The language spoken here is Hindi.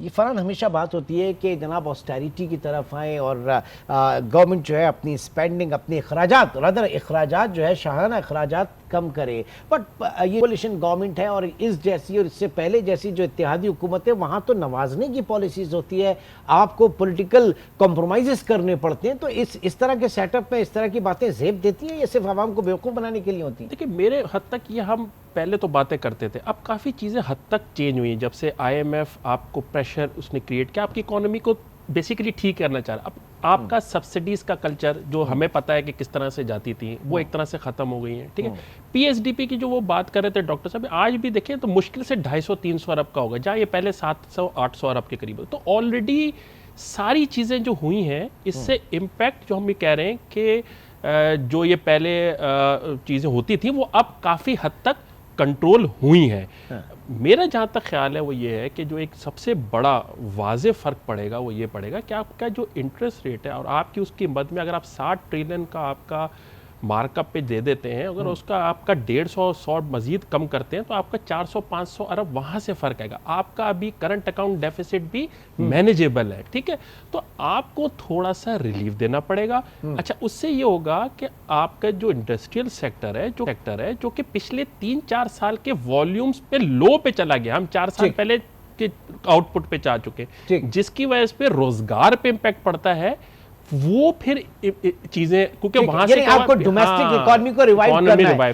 ये फरहान हमेशा बात होती है कि जनाब ऑस्टेरिटी की तरफ आए और गवर्नमेंट जो है अपनी स्पेंडिंग, अपने अखराजात, रादर अखराजात जो है शाहाना अखराजात कम करे। बट ये कोलिशन गवर्नमेंट है और इस जैसी और इससे पहले जैसी जो इत्तेहादी हुकूमत है वहाँ तो नवाजने की पॉलिसीज होती है, आपको पॉलिटिकल कॉम्प्रोमाइज़ करने पड़ते हैं। तो इस तरह के सेटअप में इस तरह की बातें जेब देती है या सिर्फ आवाम को बेवकूफ़ बनाने के लिए होती है? देखिए, मेरे हद तक ये हम पहले तो बातें करते थे, अब काफ़ी चीज़ें हद तक चेंज हुई हैं। जब से IMF आपको प्रेशर उसने क्रिएट किया, आपकी इकोनॉमी को बेसिकली ठीक करना चाह रहा। अब आपका सब्सिडीज़ का कल्चर जो हमें पता है कि किस तरह से जाती थी, वो एक तरह से ख़त्म हो गई है। ठीक है, PSDP की जो वो बात कर रहे थे डॉक्टर साहब, आज भी देखें तो मुश्किल से 250-300 अरब का होगा, जहाँ ये पहले 700-800 अरब के करीब। तो ऑलरेडी सारी चीज़ें जो हुई हैं, इससे इम्पैक्ट जो हम ये कह रहे हैं कि जो ये पहले चीज़ें होती थी वो अब काफ़ी हद तक कंट्रोल हुई हैं। मेरा जहाँ तक ख्याल है वो ये है कि जो एक सबसे बड़ा वाज़े फ़र्क पड़ेगा वो ये पड़ेगा कि आपका जो इंटरेस्ट रेट है और आपकी उसकी मद में अगर आप 60 ट्रिलियन का आपका मार्कअप पे दे देते हैं, अगर उसका आपका 150-100 मजीद कम करते हैं तो आपका 400-500 अरब वहाँ से फ़र्क आएगा। आपका अभी करंट अकाउंट डेफिसिट भी मैनेजेबल है। ठीक है, तो आपको थोड़ा सा रिलीफ देना पड़ेगा। अच्छा, उससे ये होगा कि आपका जो इंडस्ट्रियल सेक्टर है जो कि पिछले 3-4 साल के वॉल्यूम्स पे लो पे चला गया, हम 4 साल पहले के आउटपुट पे जा चुके, जिसकी वजह से रोजगार पे इम्पैक्ट पड़ता है। वो फिर चीजें, क्योंकि वहां से आपको डोमेस्टिक इकोनॉमी को रिवाइव करना है।